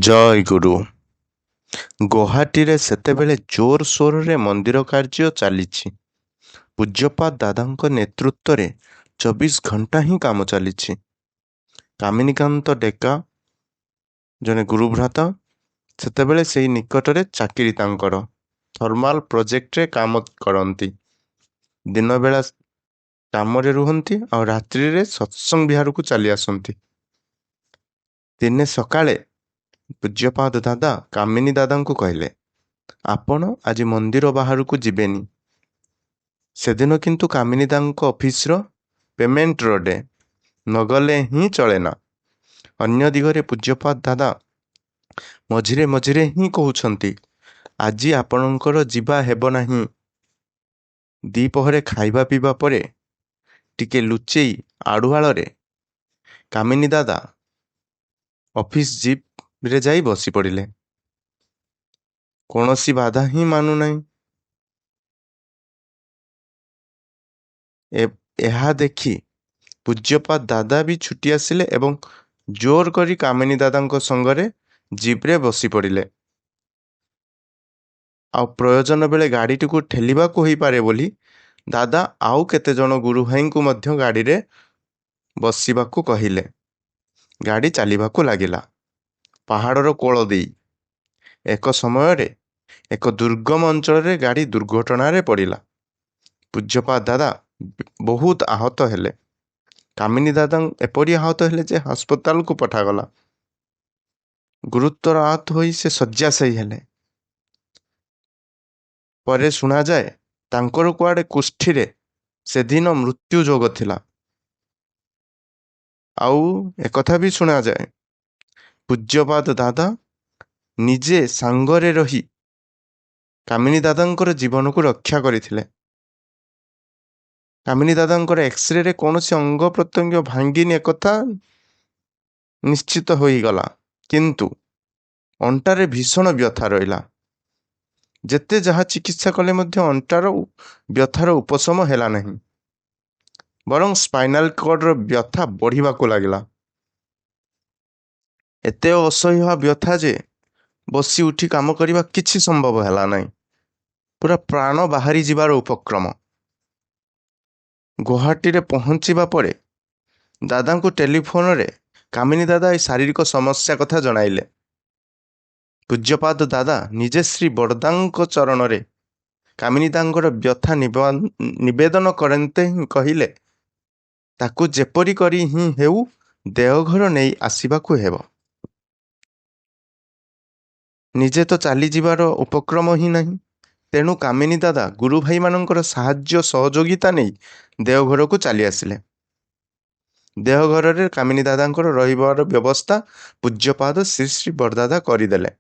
ଜୟ ଗୁରୁ। ଗୌହାଟୀରେ ସେତେବେଳେ ଜୋରସୋରରେ ମନ୍ଦିର କାର୍ଯ୍ୟ ଚାଲିଛି। ପୂଜ୍ୟପାଦ ଦାଦାଙ୍କ ନେତୃତ୍ୱରେ 24 ଘଣ୍ଟା ହିଁ କାମ ଚାଲିଛି। କାମିନୀକାନ୍ତ ଡେକା ଜଣେ ଗୁରୁଭ୍ରାତା, ସେତେବେଳେ ସେଇ ନିକଟରେ ଚାକିରି ତାଙ୍କର ଥର୍ମାଲ ପ୍ରୋଜେକ୍ଟରେ କାମ କରନ୍ତି। ଦିନବେଳା କାମରେ ରୁହନ୍ତି ଆଉ ରାତ୍ରିରେ ସତ୍ସଙ୍ଗ ବିହାରକୁ ଚାଲି ଆସନ୍ତି। ଦିନେ ସକାଳେ ପୂଜ୍ୟପାଦ ଦାଦା କାମିନୀ ଦାଦାଙ୍କୁ କହିଲେ, ଆପଣ ଆଜି ମନ୍ଦିର ବାହାରକୁ ଯିବେନି। ସେଦିନ କିନ୍ତୁ କାମିନୀ ଦାଙ୍କ ଅଫିସର ପେମେଣ୍ଟର ଡେ, ନଗଲେ ହିଁ ଚଳେନା। ଅନ୍ୟ ଦିଗରେ ପୂଜ୍ୟପାଦ ଦାଦା ମଝିରେ ମଝିରେ ହିଁ କହୁଛନ୍ତି, ଆଜି ଆପଣଙ୍କର ଯିବା ହେବ ନାହିଁ। ଦ୍ୱିପହରେ ଖାଇବା ପିଇବା ପରେ ଟିକେ ଲୁଚେଇ ଆଢ଼ୁଆଳରେ କାମିନୀ ଦାଦା ଅଫିସ ଜିପ୍ରେ ଯାଇ ବସି ପଡ଼ିଲେ। କୌଣସି ବାଧା ହିଁ ମାନୁନାହିଁ। ଏହା ଦେଖି ପୂଜ୍ୟପାଦ ଦାଦା ବି ଛୁଟି ଆସିଲେ ଏବଂ ଜୋର କରି କାମିନୀ ଦାଦାଙ୍କ ସଙ୍ଗରେ ଜିପ୍ରେ ବସି ପଡ଼ିଲେ। ଆଉ ପ୍ରୟୋଜନ ବେଳେ ଗାଡ଼ିଟିକୁ ଠେଲିବାକୁ ହୋଇପାରେ ବୋଲି ଦାଦା ଆଉ କେତେଜଣ ଗୁରୁ ଭାଇଙ୍କୁ ମଧ୍ୟ ଗାଡ଼ିରେ ବସିବାକୁ କହିଲେ। ଗାଡ଼ି ଚାଲିବାକୁ ଲାଗିଲା ପାହାଡ଼ର କୋଳ ଦେଇ। ଏକ ସମୟରେ ଏକ ଦୁର୍ଗମ ଅଞ୍ଚଳରେ ଗାଡ଼ି ଦୁର୍ଘଟଣାରେ ପଡ଼ିଲା। ପୂଜ୍ୟପାଦ ଦାଦା ବହୁତ ଆହତ ହେଲେ। କାମିନୀ ଦାଦା ଏପରି ଆହତ ହେଲେ ଯେ ହସ୍ପିଟାଲକୁ ପଠାଗଲା। ଗୁରୁତର ଆହତ ହୋଇ ସେ ଶଯ୍ୟାଶାୟୀ ହେଲେ। ପରେ ଶୁଣାଯାଏ ତାଙ୍କର କୁଆଡ଼େ କୁଷ୍ଠିରେ ସେଦିନ ମୃତ୍ୟୁ ଯୋଗ ଥିଲା। ଆଉ ଏକଥା ବି ଶୁଣାଯାଏ ପୂଜ୍ୟପାଦ ଦାଦା ନିଜେ ସାଙ୍ଗରେ ରହି କାମିନୀ ଦାଦାଙ୍କର ଜୀବନକୁ ରକ୍ଷା କରିଥିଲେ। କାମିନୀ ଦାଦାଙ୍କର ଏକ୍ସରେରେ କୌଣସି ଅଙ୍ଗ ପ୍ରତ୍ୟଙ୍ଗ ଭାଙ୍ଗିନି ଏକଥା ନିଶ୍ଚିତ ହୋଇଗଲା, କିନ୍ତୁ ଅଣ୍ଟାରେ ଭୀଷଣ ବ୍ୟଥା ରହିଲା। ଯେତେ ଯାହା ଚିକିତ୍ସା କଲେ ମଧ୍ୟ ଅଣ୍ଟାର ବ୍ୟଥାର ଉପଶମ ହେଲା ନାହିଁ, ବରଂ ସ୍ପାଇନାଲ କର୍ଡର ବ୍ୟଥା ବଢ଼ିବାକୁ ଲାଗିଲା। ଏତେ ଅସହ୍ୟ ବ୍ୟଥା ଯେ ବସି ଉଠି କାମ କରିବା କିଛି ସମ୍ଭବ ହେଲା ନାହିଁ। ପୁରା ପ୍ରାଣ ବାହାରି ଯିବାର ଉପକ୍ରମ। ଗୌହାଟୀରେ ପହଞ୍ଚିବା ପରେ ଦାଦାଙ୍କୁ ଟେଲିଫୋନରେ କାମିନୀ ଦାଦା ଏହି ଶାରୀରିକ ସମସ୍ୟା କଥା ଜଣାଇଲେ। ପୂଜ୍ୟପାଦ ଦାଦା ନିଜେ ଶ୍ରୀ ବଡ଼ଦାଙ୍କ ଚରଣରେ କାମିନୀ ଦାଙ୍କର ବ୍ୟଥା ନିବେଦନ କରନ୍ତେ ହିଁ କହିଲେ, ତାକୁ ଯେପରି କରି ହିଁ ହେଉ ଦେଓଘର ନେଇ ଆସିବାକୁ ହେବ। ନିଜେ ତ ଚାଲିଯିବାର ଉପକ୍ରମ ହିଁ ନାହିଁ। ତେଣୁ କାମିନୀ ଦାଦା ଗୁରୁ ଭାଇମାନଙ୍କର ସାହାଯ୍ୟ ସହଯୋଗିତା ନେଇ ଦେଓଘରକୁ ଚାଲି ଆସିଲେ। ଦେଓଘରରେ କାମିନୀ ଦାଦାଙ୍କର ରହିବାର ବ୍ୟବସ୍ଥା ପୂଜ୍ୟପାଦ ଶ୍ରୀ ଶ୍ରୀ ବଡ଼ଦାଦା କରିଦେଲେ।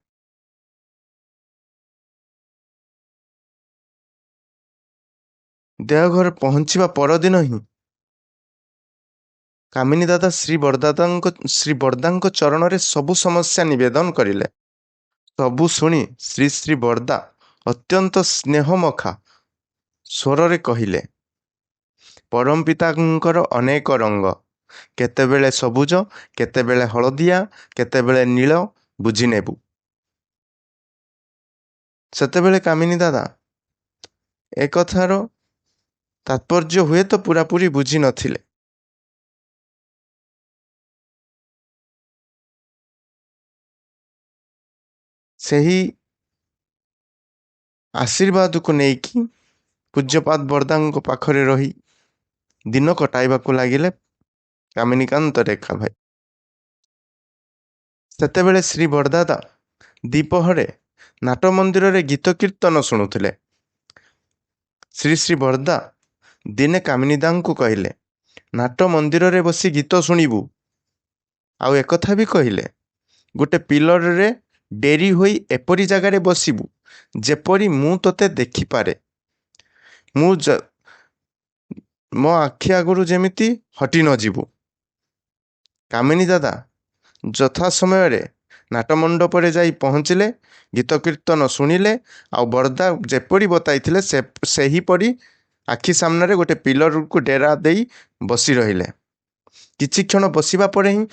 ଦେଓଘର ପହଞ୍ଚିବା ପରଦିନ ହିଁ କାମିନୀ ଦାଦା ଶ୍ରୀ ବଡ଼ଦାଙ୍କ ଚରଣରେ ସବୁ ସମସ୍ୟା ନିବେଦନ କରିଲେ। ସବୁ ଶୁଣି ଶ୍ରୀ ଶ୍ରୀ ବଡ଼ଦା ଅତ୍ୟନ୍ତ ସ୍ନେହମଖା ସ୍ୱରରେ କହିଲେ, ପରମ ପିତାଙ୍କର ଅନେକ ରଙ୍ଗ, କେତେବେଳେ ସବୁଜ, କେତେବେଳେ ହଳଦିଆ, କେତେବେଳେ ନୀଳ, ବୁଝିନେବୁ। ସେତେବେଳେ କାମିନୀ ଦାଦା ଏକଥାର ତାତ୍ପର୍ଯ୍ୟ ହୁଏତ ପୁରାପୁରି ବୁଝି ନଥିଲେ। ସେହି ଆଶୀର୍ବାଦକୁ ନେଇକି ପୂଜ୍ୟପାଦ ବଡ଼ଦାଙ୍କ ପାଖରେ ରହି ଦିନ କଟାଇବାକୁ ଲାଗିଲେ କାମିନୀକାନ୍ତ ରେଖା ଭାଇ। ସେତେବେଳେ ଶ୍ରୀ ବଡ଼ଦାଦା ଦ୍ୱିପହରେ ନାଟ ମନ୍ଦିରରେ ଗୀତ କୀର୍ତ୍ତନ ଶୁଣୁଥିଲେ। ଶ୍ରୀ ଶ୍ରୀ ବଡ଼ଦା ଦିନେ କାମିନୀ ଦାଙ୍କୁ କହିଲେ, ନାଟ ମନ୍ଦିରରେ ବସି ଗୀତ ଶୁଣିବୁ। ଆଉ ଏକଥା ବି କହିଲେ, ଗୋଟେ ପିଲରରେ ଡେରି ହୋଇ ଏପରି ଜାଗାରେ ବସିବୁ ଯେପରି ମୁଁ ତୋତେ ଦେଖିପାରେ, ମୋ ଆଖି ଆଗରୁ ଯେମିତି ହଟି ନ ଯିବୁ। କାମିନୀ ଦାଦା ଯଥା ସମୟରେ ନାଟ ମଣ୍ଡପରେ ଯାଇ ପହଞ୍ଚିଲେ, ଗୀତ କୀର୍ତ୍ତନ ଶୁଣିଲେ, ଆଉ ବଡ଼ଦା ଯେପରି ବତାଇଥିଲେ ସେହିପରି ଆଖି ସାମ୍ନାରେ ଗୋଟେ ପିଲରକୁ ଡେରା ଦେଇ ବସି ରହିଲେ। କିଛି କ୍ଷଣ ବସିବା ପରେ ହିଁ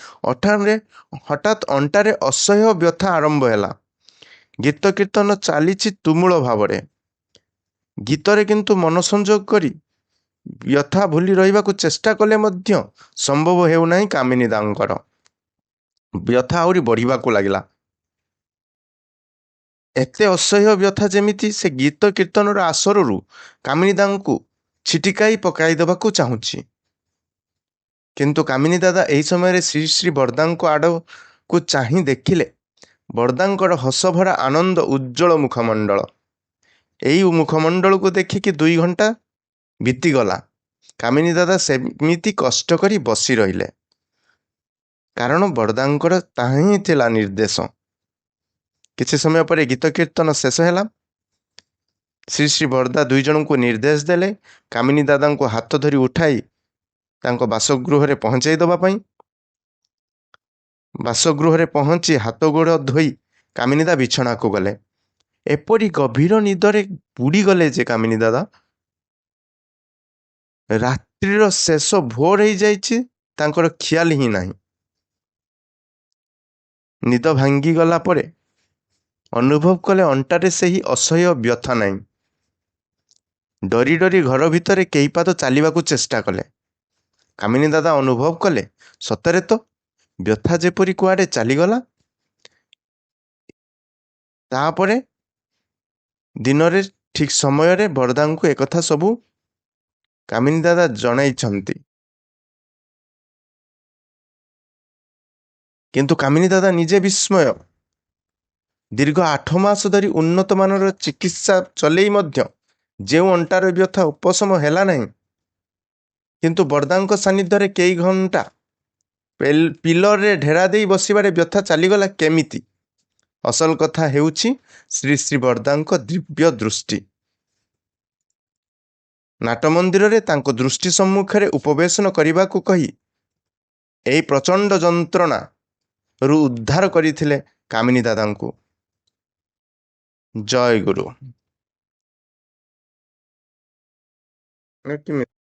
ହଠାତ୍ ଅଣ୍ଟାରେ ଅସହ୍ୟ ବ୍ୟଥା ଆରମ୍ଭ ହେଲା। ଗୀତ କୀର୍ତ୍ତନ ଚାଲିଛି ତୁମୁଳ ଭାବରେ। ଗୀତରେ କିନ୍ତୁ ମନ ସଂଯୋଗ କରି ବ୍ୟଥା ଭୁଲି ରହିବାକୁ ଚେଷ୍ଟା କଲେ ମଧ୍ୟ ସମ୍ଭବ ହେଉନାହିଁ କାମିନୀ ଦାଙ୍କର। ବ୍ୟଥା ଆହୁରି ବଢ଼ିବାକୁ ଲାଗିଲା। ଏତେ ଅସହ୍ୟ ବ୍ୟଥା ଯେମିତି ସେ ଗୀତ କୀର୍ତ୍ତନର ଆସରରୁ କାମିନୀ ଦାଙ୍କୁ ଛିଟିକାଇ ପକାଇ ଦେବାକୁ ଚାହୁଁଛି। କିନ୍ତୁ କାମିନୀ ଦାଦା ଏହି ସମୟରେ ଶ୍ରୀ ଶ୍ରୀ ବରଦାଙ୍କ ଆଡ଼କୁ ଚାହିଁ ଦେଖିଲେ ବରଦାଙ୍କର ହସଭରା ଆନନ୍ଦ ଉଜ୍ଜଳ ମୁଖମଣ୍ଡଳ। ଏଇ ମୁଖମଣ୍ଡଳକୁ ଦେଖିକି 2 ଘଣ୍ଟା ବିତିଗଲା। କାମିନୀ ଦାଦା ସେମିତି କଷ୍ଟ କରି ବସି ରହିଲେ, କାରଣ ବରଦାଙ୍କର ତାହା ହିଁ ଥିଲା ନିର୍ଦ୍ଦେଶ। କିଛି ସମୟ ପରେ ଗୀତ କୀର୍ତ୍ତନ ଶେଷ ହେଲା। ଶ୍ରୀ ଶ୍ରୀ ବରଦା 2 ଜଣଙ୍କୁ ନିର୍ଦ୍ଦେଶ ଦେଲେ କାମିନୀ ଦାଦାଙ୍କୁ ହାତ ଧରି ଉଠାଇ ତାଙ୍କ ବାସଗୃହରେ ପହଞ୍ଚାଇ ଦେବା ପାଇଁ। ବାସଗୃହରେ ପହଞ୍ଚି ହାତ ଗୋଡ଼ ଧୋଇ କାମିନୀ ଦା ବିଛଣାକୁ ଗଲେ। ଏପରି ଗଭୀର ନିଦରେ ବୁଡ଼ିଗଲେ ଯେ କାମିନୀ ଦାଦା, ରାତ୍ରିର ଶେଷ ଭୋର ହେଇଯାଇଛି, ତାଙ୍କର ଖିଆଲ ହିଁ ନାହିଁ। ନିଦ ଭାଙ୍ଗିଗଲା ପରେ ଅନୁଭବ କଲେ ଅଣ୍ଟାରେ ସେହି ଅସହ୍ୟ ବ୍ୟଥା ନାହିଁ। ଡରି ଡରି ଘର ଭିତରେ କେଇ ପାଦ ଚାଲିବାକୁ ଚେଷ୍ଟା କଲେ। କାମିନୀ ଦାଦା ଅନୁଭବ କଲେ ସତରେ ତ ବ୍ୟଥା ଯେପରି କୁଆଡ଼େ ଚାଲିଗଲା। ତାପରେ ଦିନରେ ଠିକ୍ ସମୟରେ ବରଦାଙ୍କୁ ଏକଥା ସବୁ କାମିନୀ ଦାଦା ଜଣାଇଛନ୍ତି। କିନ୍ତୁ କାମିନୀ ଦାଦା ନିଜେ ବିସ୍ମୟ। ଦୀର୍ଘ 8 ମାସ ଧରି ଉନ୍ନତମାନର ଚିକିତ୍ସା ଚଲେଇ ମଧ୍ୟ ଯେଉଁ ଅଣ୍ଟାର ବ୍ୟଥା ଉପଶମ ହେଲା ନାହିଁ, କିନ୍ତୁ ବରଦାଙ୍କ ସାନ୍ନିଧ୍ୟରେ କେଇ ଘଣ୍ଟା ପିଲରରେ ଢେରା ଦେଇ ବସିବାରେ ବ୍ୟଥା ଚାଲିଗଲା କେମିତି? ଅସଲ କଥା ହେଉଛି ଶ୍ରୀ ଶ୍ରୀ ବରଦାଙ୍କ ଦିବ୍ୟ ଦୃଷ୍ଟି। ନାଟମନ୍ଦିରରେ ତାଙ୍କ ଦୃଷ୍ଟି ସମ୍ମୁଖରେ ଉପବେଶନ କରିବାକୁ କହି ଏହି ପ୍ରଚଣ୍ଡ ଯନ୍ତ୍ରଣାରୁ ଉଦ୍ଧାର କରିଥିଲେ କାମିନୀ ଦାଦାଙ୍କୁ। ଜୟ ଗୁରୁ।